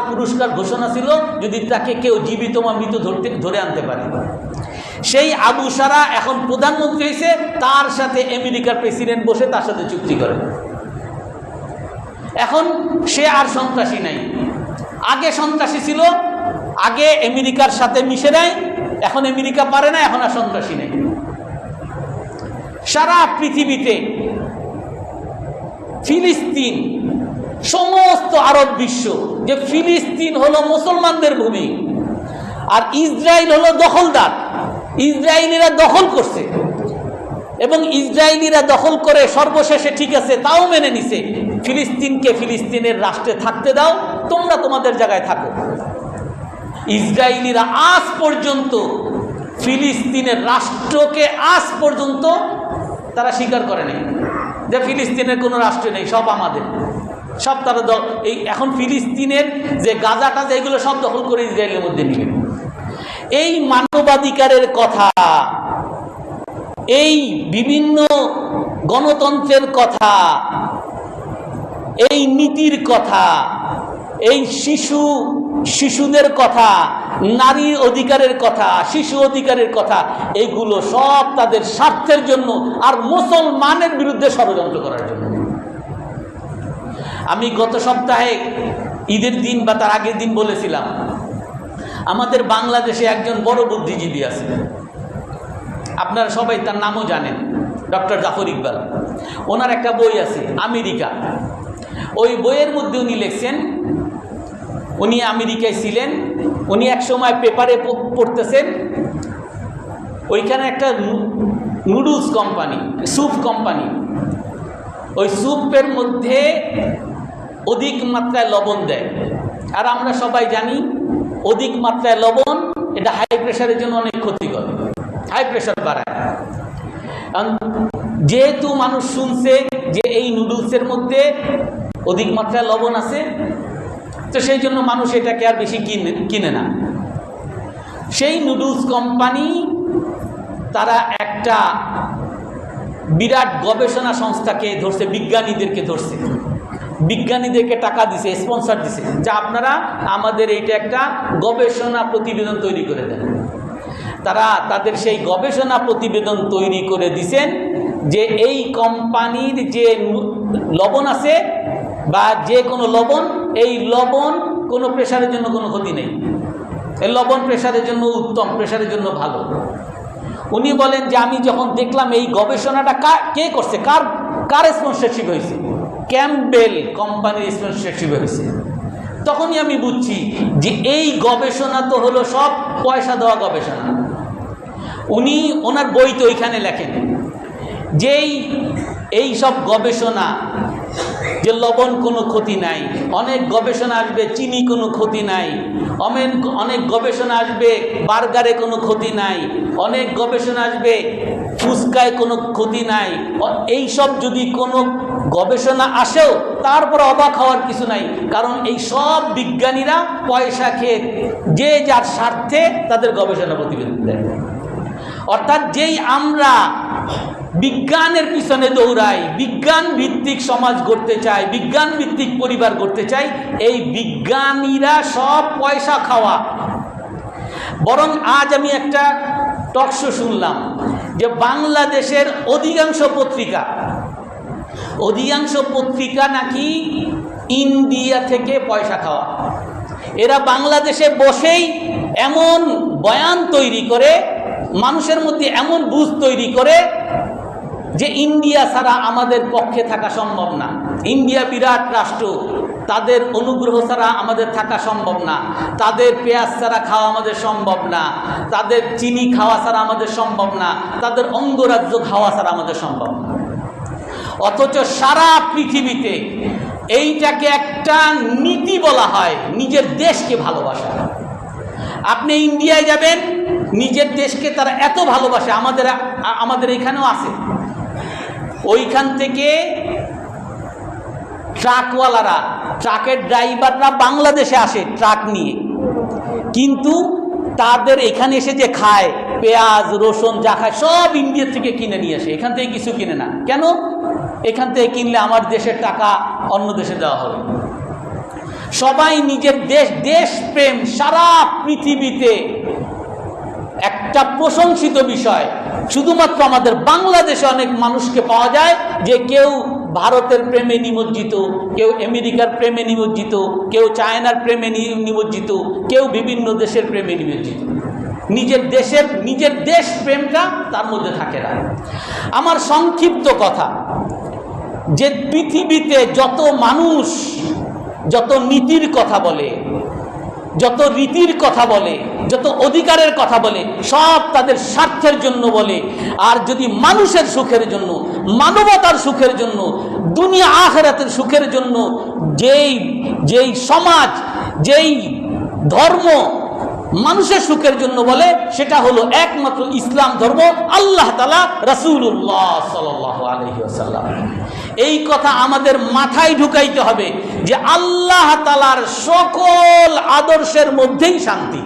পুরস্কার ঘোষণা ছিল যদি তাকে কেউ জীবিত বা মৃত ধরে আনতে পারে। সেই আবু সারা এখন প্রধানমন্ত্রী হয়েছে, তার সাথে আমেরিকার প্রেসিডেন্ট বসে তার সাথে চুক্তি করে। এখন সে আর সন্ত্রাসী নাই, আগে সন্ত্রাসী ছিল, আগে আমেরিকার সাথে মিশে নেয়, এখন আমেরিকা পারে না, এখন আর সন্ত্রাসী নেই। সারা পৃথিবীতে ফিলিস্তিন, সমস্ত আরব বিশ্ব যে ফিলিস্তিন হলো মুসলমানদের ভূমি আর ইসরায়েল হলো দখলদার, ইসরায়েলিরা দখল করছে এবং ইসরায়েলিরা দখল করে সর্বশেষে ঠিক আছে তাও মেনে নিছে, ফিলিস্তিনকে ফিলিস্তিনের রাষ্ট্রে থাকতে দাও, তোমরা তোমাদের জায়গায় থাকো। ইসরায়েলিরা আজ পর্যন্ত ফিলিস্তিনের রাষ্ট্রকে আজ পর্যন্ত তারা স্বীকার করে নাই যে ফিলিস্তিনের কোনো রাষ্ট্র নেই, সব আমাদের, সব তারা এই এখন ফিলিস্তিনের যে গাজাটা যেগুলো সব দখল করে ইসরায়েলের মধ্যে নিবে। এই মানবাধিকারের কথা, এই বিভিন্ন গণতন্ত্রের কথা, এই নীতির কথা, এই শিশুদের কথা, নারী অধিকারের কথা, শিশু অধিকারের কথা, এগুলো সব তাদের স্বার্থের জন্য আর মুসলমানের বিরুদ্ধে ষড়যন্ত্র করার জন্য। আমি গত সপ্তাহে ঈদের দিন বা তার আগের দিন বলেছিলাম, আমাদের বাংলাদেশে একজন বড় বুদ্ধিজীবী আছে, আপনারা সবাই তার নামও জানেন, ডক্টর জাফর ইকবাল। ওনার একটা বই আছে আমেরিকা, ওই বইয়ের মধ্যে উনি লিখছেন, উনি আমেরিকায় ছিলেন, উনি এক সময় পেপারে পড়তেছেন, ওইখানে একটা নুডলস কোম্পানি, স্যুপ কোম্পানি, ওই স্যুপের মধ্যে অধিক মাত্রায় লবণ দেয়। আর আমরা সবাই জানি অধিক মাত্রায় লবণ এটা হাই প্রেশারের জন্য অনেক ক্ষতিকর, হাই প্রেশার বাড়ায়। যেহেতু মানুষ শুনছে যে এই নুডলসের মধ্যে অধিক মাত্রায় লবণ আছে, তো সেই জন্য মানুষ এটাকে আর বেশি কিনে না। সেই নুডলস কোম্পানি তারা একটা বিরাট গবেষণা সংস্থাকে ধরছে, বিজ্ঞানীদেরকে ধরছে, বিজ্ঞানীদেরকে টাকা দিছে, স্পন্সর দিছে, যা আপনারা আমাদের এইটা একটা গবেষণা প্রতিবেদন তৈরি করে দেন। তারা তাদের সেই গবেষণা প্রতিবেদন তৈরি করে দিছেন যে এই কোম্পানির যে লবণ আছে বা যে কোনো লবণ, এই লবণ কোনো প্রেশারের জন্য কোনো ক্ষতি নেই, এই লবণ প্রেশারের জন্য উত্তম, প্রেশারের জন্য ভালো। উনি বলেন যে আমি যখন দেখলাম এই গবেষণাটা কে করছে, কার স্পন্সরশিপ হয়েছে, ক্যাম্পবেল কোম্পানির স্পন্সরশিপ হয়েছে, তখনই আমি বুঝছি যে এই গবেষণা তো হলো সব পয়সা দেওয়া গবেষণা। উনি ওনার বইতে ওইখানে লেখেন যেই এই সব গবেষণা, যে লবণ কোনো ক্ষতি নাই, অনেক গবেষণা আসবে চিনি কোনো ক্ষতি নাই, অনেক গবেষণা আসবে বার্গারে কোনো ক্ষতি নাই, অনেক গবেষণা আসবে ফুচকায় কোনো ক্ষতি নাই। এই সব যদি কোনো গবেষণা আসেও তারপর অবাক হওয়ার কিছু নাই, কারণ এই সব বিজ্ঞানীরা পয়সা খেয়ে যে যার স্বার্থে তাদের গবেষণা প্রতিবেদন দেয়। অর্থাৎ যেই আমরা বিজ্ঞানের পিছনে দৌড়াই, বিজ্ঞান ভিত্তিক সমাজ গড়তে চাই, বিজ্ঞান ভিত্তিক পরিবার গড়তে চাই, এই বিজ্ঞানীরা সব পয়সা খাওয়া। বরং আজ আমি একটা টকশো শুনলাম যে বাংলাদেশের অধিকাংশ পত্রিকা নাকি ইন্ডিয়া থেকে পয়সা খাওয়া। এরা বাংলাদেশে বসেই এমন বয়ান তৈরি করে, মানুষের মধ্যে এমন বুঝ তৈরি করে, যে ইন্ডিয়া ছাড়া আমাদের পক্ষে থাকা সম্ভব না, ইন্ডিয়া বিরাট রাষ্ট্র, তাদের অনুগ্রহ ছাড়া আমাদের থাকা সম্ভব না, তাদের পেঁয়াজ ছাড়া খাওয়া আমাদের সম্ভব না, তাদের চিনি খাওয়া ছাড়া আমাদের সম্ভব না, তাদের অঙ্গরাজ্য খাওয়া ছাড়া আমাদের সম্ভব না। অথচ সারা পৃথিবীতে এইটাকে একটা নীতি বলা হয়, নিজের দেশকে ভালোবাসা। আপনি ইন্ডিয়ায় যাবেন, নিজের দেশকে তারা এত ভালোবাসে, আমাদের এখানেও আছে। ওইখান থেকে ট্রাকওয়ালারা, ট্রাকের ড্রাইভাররা বাংলাদেশে আসে ট্রাক নিয়ে, কিন্তু তাদের এখানে এসে যে খায় পেঁয়াজ রসুন যা খায় সব ইন্ডিয়া থেকে কিনে নিয়ে আসে, এখান থেকে কিছু কিনে না। কেন? এখান থেকে কিনলে আমার দেশের টাকা অন্য দেশে দেওয়া হবে। সবাই নিজের দেশ প্রেম সারা পৃথিবীতে একটা প্রশংসিত বিষয়। শুধুমাত্র আমাদের বাংলাদেশে অনেক মানুষকে পাওয়া যায় যে কেউ ভারতের প্রেমে নিমজ্জিত, কেউ আমেরিকার প্রেমে নিমজ্জিত, কেউ চায়নার প্রেমে নিমজ্জিত, কেউ বিভিন্ন দেশের প্রেমে নিমজ্জিত। নিজের দেশ প্রেমটা তার মধ্যে থাকে না। আমার সংক্ষিপ্ত কথা, যে পৃথিবীতে যত মানুষ যত নীতির কথা বলে, যত রীতির কথা বলে, যত অধিকারের কথা বলে, সব তাদের স্বার্থের জন্য বলে। আর যদি মানুষের সুখের জন্য, মানবতার সুখের জন্য, দুনিয়া আখিরাতের সুখের জন্য যেই সমাজ, যেই ধর্ম মানুষের সুখের জন্য বলে, সেটা হলো একমাত্র ইসলাম ধর্ম, আল্লাহ তাআলা, রাসূলুল্লাহ সাল্লাল্লাহু আলাইহি ওয়াসাল্লাম। এই কথা আমাদের মাথায় ঢুকাইতে হবে যে আল্লাহ তাআলার সকল আদর্শের মধ্যেই শান্তি।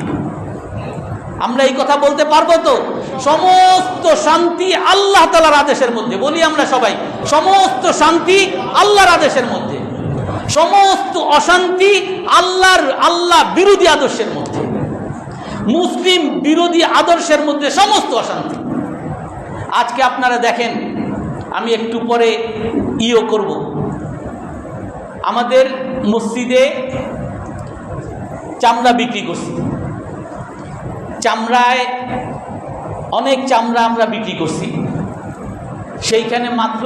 আমরা এই কথা বলতে পারবো তো? সমস্ত শান্তি আল্লাহ তাআলার আদেশের মধ্যে। বলি আমরা সবাই, সমস্ত শান্তি আল্লাহর আদেশের মধ্যে, সমস্ত অশান্তি আল্লাহ বিরোধী আদর্শের মধ্যে, মুসলিম বিরোধী আদর্শের মধ্যে সমস্ত অশান্তি। আজকে আপনারা দেখেন, আমি একটু পরে করব, আমাদের মসজিদে চামড়া বিক্রি করছি, চামড়ায় অনেক চামড়া আমরা বিক্রি করছি, সেইখানে মাত্র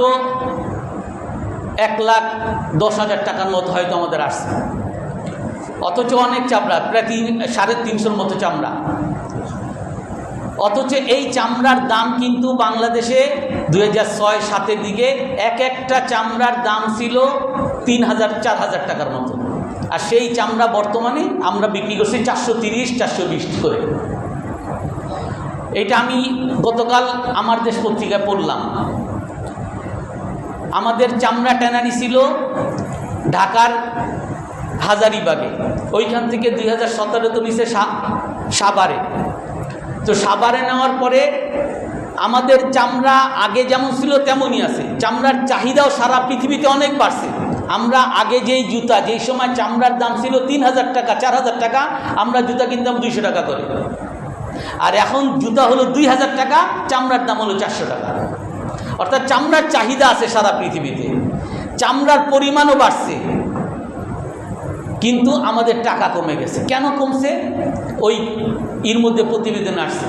1,10,000 টাকার মতো হয়তো আমাদের আসছে। অথচ অনেক চামড়া, প্রায় 350 মতো চামড়া। অথচ এই চামড়ার দাম কিন্তু বাংলাদেশে 2006-07 দিকে একটা চামড়ার দাম ছিল 3,000-4,000 টাকার মতো। আর সেই চামড়া বর্তমানে আমরা বিক্রি করছি 430-420 করে। এটা আমি গতকাল আমার দেশ পত্রিকায় পড়লাম। আমাদের চামড়া ট্যানারি ছিল ঢাকার হাজারীবাগে, ওইখান থেকে 2017 নিচে সাভারে। তো সাভারে নেওয়ার পরে আমাদের চামড়া আগে যেমন ছিল তেমনই আছে, চামড়ার চাহিদাও সারা পৃথিবীতে অনেক বাড়ছে। আমরা আগে যেই জুতা, যেই সময় চামড়ার দাম ছিল 3,000 টাকা 4,000 টাকা, আমরা জুতা কিনতাম 200 টাকা করে। আর এখন জুতা হলো 2,000 টাকা, চামড়ার দাম হলো 400 টাকা। অর্থাৎ চামড়ার চাহিদা আছে সারা পৃথিবীতে, চামড়ার পরিমাণও বাড়ছে, কিন্তু আমাদের টাকা কমে গেছে। কেন কমছে? ওই এর মধ্যে প্রতিবেদন আসছে,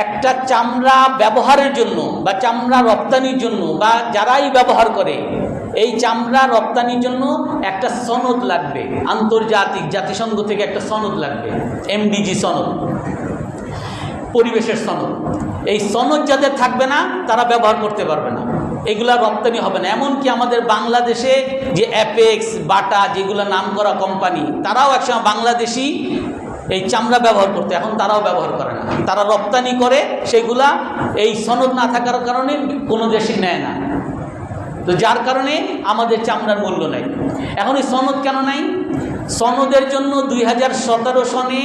একটা চামড়া ব্যবহারের জন্য বা চামড়া রপ্তানির জন্য বা যারাই ব্যবহার করে, এই চামড়া রপ্তানির জন্য একটা সনদ লাগবে, আন্তর্জাতিক জাতিসংঘ থেকে একটা সনদ লাগবে, MDG সনদ, পরিবেশের সনদ। এই সনদ যাদের থাকবে না তারা ব্যবহার করতে পারবে না, এগুলা রপ্তানি হবে না। এমনকি আমাদের বাংলাদেশে যে অ্যাপেক্স, বাটা, যেগুলো নাম করা কোম্পানি, তারাও একসময় বাংলাদেশি এই চামড়া ব্যবহার করতে, এখন তারাও ব্যবহার করে না, তারা রপ্তানি করে, সেগুলা এই সনদ না থাকার কারণে কোনো দেশই নেয় না। তো যার কারণে আমাদের চামড়ার মূল্য নাই। এখন এই সনদ কেন নাই? সনদের জন্য 2017 সনে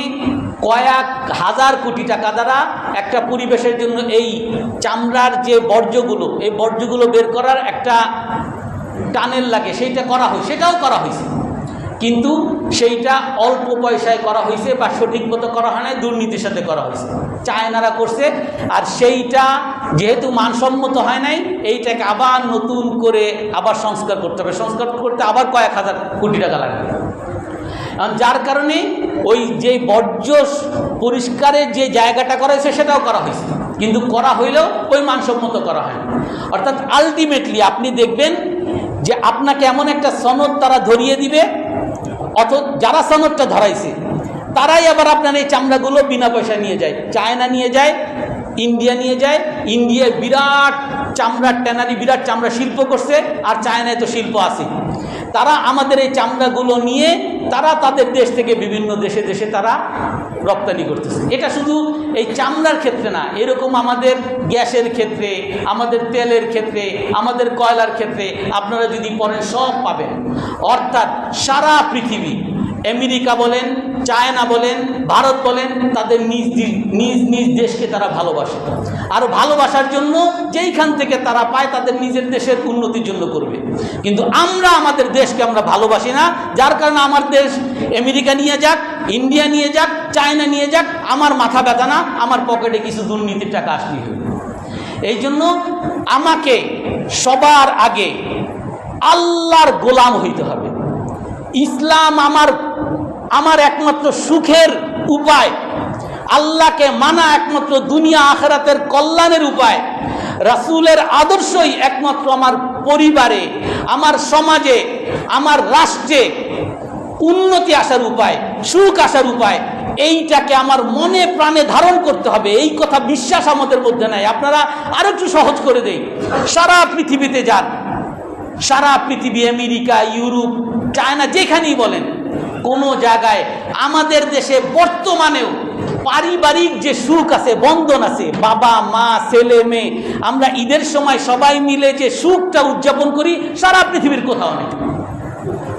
কয়েক হাজার কোটি টাকা দ্বারা একটা পরিবেশের জন্য এই চামড়ার যে বর্জ্যগুলো, এই বর্জ্যগুলো বের করার একটা টানেল লাগে, সেইটা করা হয়, সেটাও করা হয়েছে, কিন্তু সেইটা অল্প পয়সায় করা হয়েছে বা সঠিক মতো করা হয় না, দুর্নীতির সাথে করা হয়েছে, চায়নারা করছে। আর সেইটা যেহেতু মানসম্মত হয় নাই, এইটাকে আবার নতুন করে আবার সংস্কার করতে হবে, সংস্কার করতে আবার কয়েক হাজার কোটি টাকা লাগবে। যার কারণে ওই যে বর্জ্য পরিষ্কারের যে জায়গাটা করা হয়েছে সেটাও করা হয়েছে, কিন্তু করা হইলেও ওই মানসম্মত করা হয় না। অর্থাৎ আলটিমেটলি আপনি দেখবেন যে আপনাকে এমন একটা সনদ তারা ধরিয়ে দিবে, যারা সনদটা ধরাইছে তারাই আবার আপনার এই চামড়াগুলো বিনা পয়সা নিয়ে যায়, চায়না নিয়ে যায়, ইন্ডিয়া নিয়ে যায়। ইন্ডিয়ায় বিরাট চামড়ার ট্যানারি, বিরাট চামড়া শিল্প করছে, আর চায়নায় তো শিল্প আছে। তারা আমাদের এই চামড়াগুলো নিয়ে তারা তাদের দেশ থেকে বিভিন্ন দেশে দেশে তারা রপ্তানি করতেছে। এটা শুধু এই চামড়ার ক্ষেত্রে না, এরকম আমাদের গ্যাসের ক্ষেত্রে, আমাদের তেলের ক্ষেত্রে, আমাদের কয়লার ক্ষেত্রে আপনারা যদি পড়েন সব পাবেন। অর্থাৎ সারা পৃথিবী, আমেরিকা বলেন, চায়না বলেন, ভারত বলেন, তাদের নিজ নিজ দেশকে তারা ভালোবাসে। আর ভালোবাসার জন্য যেইখান থেকে তারা পায় তাদের নিজের দেশের উন্নতির জন্য করবে। কিন্তু আমরা আমাদের দেশকে আমরা ভালোবাসি না, যার কারণে আমার দেশ আমেরিকা নিয়ে যাক, ইন্ডিয়া নিয়ে যাক, চায়না নিয়ে যাক, আমার মাথা ব্যথা না, আমার পকেটে কিছু দুর্নীতির টাকা আসলেই হবে। এই জন্য আমাকে সবার আগে আল্লাহর গোলাম হইতে হবে। ইসলাম আমার একমাত্র সুখের উপায়, আল্লাহকে মানা একমাত্র দুনিয়া আখিরাতের কল্যাণের উপায়, রাসূলের আদর্শই একমাত্র আমার পরিবারে, আমার সমাজে, আমার রাষ্ট্রে উন্নতি আসার উপায়, সুখ আসার উপায়। এইটাকে আমার মনে প্রাণে ধারণ করতে হবে। এই কথা বিশ্বাস আমাদের মধ্যে নাই। আপনারা আরো একটু সহজ করে দেই, সারা পৃথিবীতে যান, সারা পৃথিবী, আমেরিকা, ইউরোপ, চায়না, যেখানেই বলেন, কোনো জায়গায় আমাদের দেশে বর্তমানেও পারিবারিক যে সুখ আছে, বন্ধন আছে, বাবা মা ছেলে মেয়ে, আমরা ঈদের সময় সবাই মিলে যে সুখটা উদযাপন করি, সারা পৃথিবীর কোথাও নেই।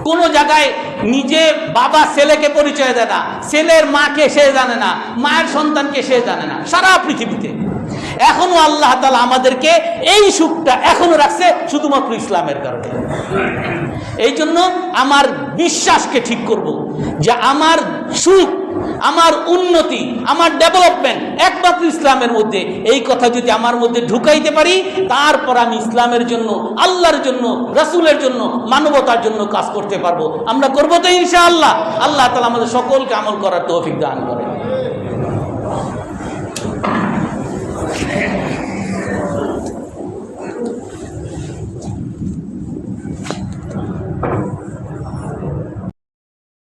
কোনো জায়গায় নিজে বাবা ছেলেকে পরিচয় দেয় না, ছেলের মাকে সে জানে না, মায়ের সন্তানকে সে জানে না, সারা পৃথিবীতে। এখনো আল্লাহ তাআলা আমাদেরকে এই সুখটা এখনো রাখছে শুধুমাত্র ইসলামের কারণে। এই জন্য আমার বিশ্বাসকে ঠিক করব যে আমার সুখ, আমার উন্নতি, আমার ডেভেলপমেন্ট একমাত্র ইসলামের মধ্যে। এই কথা যদি আমার মধ্যে ঢুকাইতে পারি, তারপর আমি ইসলামের জন্য, আল্লাহর জন্য, রাসূলের জন্য, মানবতার জন্য কাজ করতে পারবো। আমরা করবো তো ইনশাআল্লাহ। আল্লাহ তাআলা আমাদের সকলকে আমল করার তৌফিক দান করে।